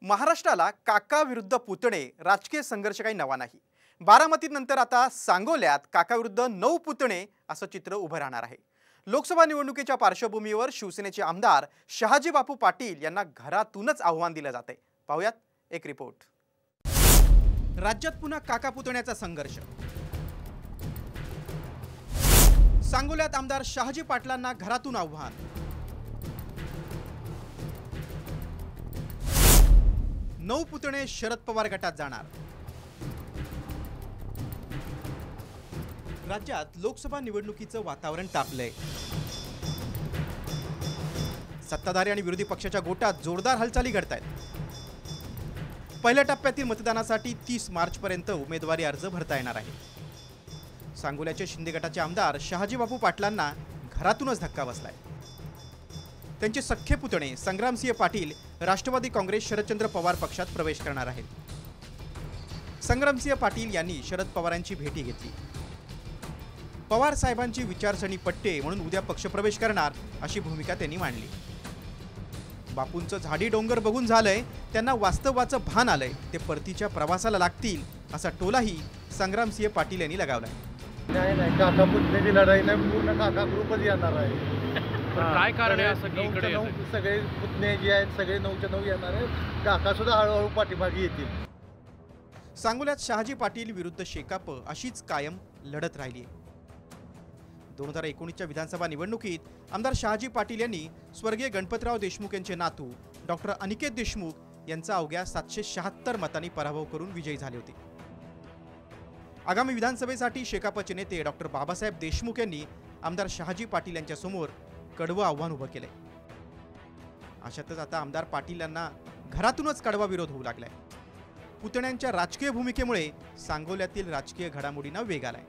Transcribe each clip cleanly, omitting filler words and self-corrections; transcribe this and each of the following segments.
महाराष्ट्राला काका विरुद्ध पुतणे राजकीय संघर्ष काही नवा नाही। बारामतीनंतर आता सांगोल्यात काका विरुद्ध 9 पुतणे असं चित्र उभं राहणार आहे। लोकसभा निवडणुकीच्या पार्श्वभूमीवर शिवसेनेचे आमदार शहाजी बापू पाटील यांना घरातूनच आव्हान दिलं जाते। पाहूयात एक रिपोर्ट। राज्यात पुन्हा काका पुतण्याचा संघर्ष। सांगोल्यात आमदार शहाजी पाटलांना घरातून आव्हान। नऊ पुतणे शरद पवार गटात जाणार। राज्यात लोकसभा निवडणुकीचं वातावरण तापलंय। सत्ताधारी आणि विरोधी पक्षाच्या गोटात जोरदार हालचाली घडतायत। पहिल्या टप्प्यातील मतदानासाठी 30 मार्च पर्यंत उमेदवारी अर्ज भरता येणार आहे। सांगोल्याचे शिंदे गटाचे आमदार शहाजी बापू पाटलांना घरातूनच धक्का बसलाय। त्यांचे सख्खे पुतणे संग्रामसिंह पाटील राष्ट्रवादी काँग्रेस शरदचंद्र पवार पक्षात प्रवेश करणार आहेत। संग्रामसिंह पाटील यांनी शरद पवारांची भेटी घेतली। पवार साहेबांची विचारसरणी पटते म्हणून उद्या पक्षप्रवेश करणार अशी भूमिका त्यांनी मांडली। बापूंचं झाडी डोंगर बघून झालंय, त्यांना वास्तवाचं भान आलंय, ते परतीच्या प्रवासाला लागतील असा टोलाही संग्रामसिंह पाटील यांनी लगावलाय। नाही काका पुतण्याची लढाई नाही, पूर्ण काका ग्रुपच येणार आहे। काय कारण आहे असं की इकडे सगळे पुतणे जे आहेत सगळे 9च्या 9 येणार आहेत। काका सुद्धा हळूहळू पाठीमागे येतील। सांगोल्यात शहाजी पाटील विरुद्ध शेकाप अशीच कायम लढत राहिली आहे। 2019च्या विधानसभा निवडणुकीत आमदार शहाजी पाटील यांनी स्वर्गीय गणपतराव देशमुख यांचे नातू डॉक्टर अनिकेत देशमुख यांचा अवघ्या 776 मतांनी पराभव करून विजयी झाले होते। आगामी विधानसभेसाठी शेकापचे नेते डॉक्टर बाबासाहेब देशमुख यांनी आमदार शहाजी पाटील यांच्या समोर कडवं आव्हान उभं केलंय। अशातच आता आमदार पाटील यांना घरातूनच कडवा विरोध होऊ लागलाय। पुतण्यांच्या राजकीय भूमिकेमुळे सांगोल्यातील राजकीय घडामोडींना वेग आलाय।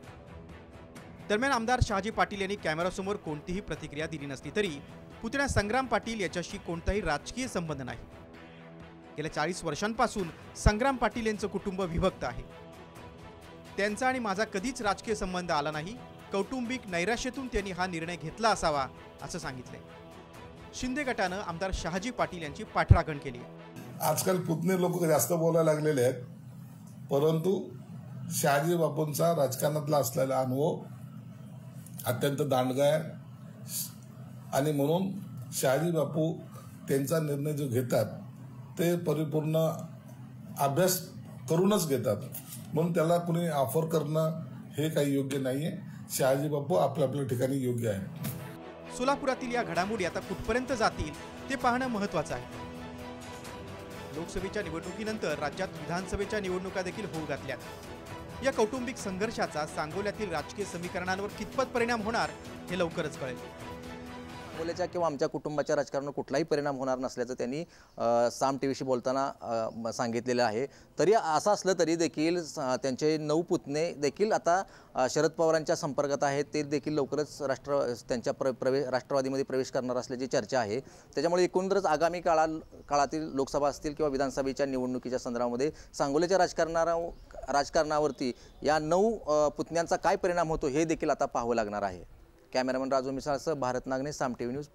दरम्यान आमदार शहाजी पाटील यांनी कॅमेरासमोर कोणतीही प्रतिक्रिया दिली नसली तरी पुतण्या संग्राम पाटील याच्याशी कोणताही राजकीय संबंध नाही। गेल्या 40 वर्षांपासून संग्राम पाटील यांचं कुटुंब विभक्त आहे। त्यांचा आणि माझा कधीच राजकीय संबंध आला नाही। कौटुंबिक नैराश्यातून त्यांनी हा निर्णय घेतला असावा असं सांगितलंय। शिंदे गटानं आमदार शहाजी पाटील यांची पाठराखण केली। आजकाल पुतणे लोक जास्त बोलायला लागलेले आहेत, परंतु शहाजी बापूंचा राजकारणातला असलेला अनुभव अत्यंत दांडगा आहे आणि म्हणून शहाजी बापू त्यांचा निर्णय जो घेतात ते परिपूर्ण अभ्यास करूनच घेतात, म्हणून त्याला कुणी ऑफर करणं हे काही योग्य नाहीये। शहाजी बापू आपल्या ठिकाणी योग्य आहे। सोलापुरातील या घडामोडी आता कुठपर्यंत जातील ते पाहणं महत्त्वाचं आहे। लोकसभेच्या निवडणुकीनंतर राज्यात विधानसभेच्या निवडणुका देखील होऊ घातल्यात। या कौटुंबिक संघर्षाचा सांगोल्यातील राजकीय समीकरणांवर कितपत परिणाम होणार हे लवकरच कळेल। सांगोल्याच्या किंवा आमच्या कुटुंबाच्या राजकारणावर कुठलाही परिणाम होणार नसल्याचं त्यांनी साम टीव्हीशी बोलताना सांगितलेलं आहे। तरी असं असलं तरी देखील त्यांचे 9 पुतणे देखील आता शरद पवारांच्या संपर्कात आहेत। ते देखील लवकरच त्यांच्या राष्ट्रवादीमध्ये प्रवेश करणार असल्याची चर्चा आहे। त्याच्यामुळे एकूणच आगामी काळातील लोकसभा असतील किंवा विधानसभेच्या निवडणुकीच्या संदर्भामध्ये सांगोल्याच्या राजकारणावरती या 9 पुतण्यांचा काय परिणाम होतो हे देखील आता पाहावं लागणार आहे। कॅमेरामन राजू मिसाळसह भारत नागने, साम टीव्ही न्यूज।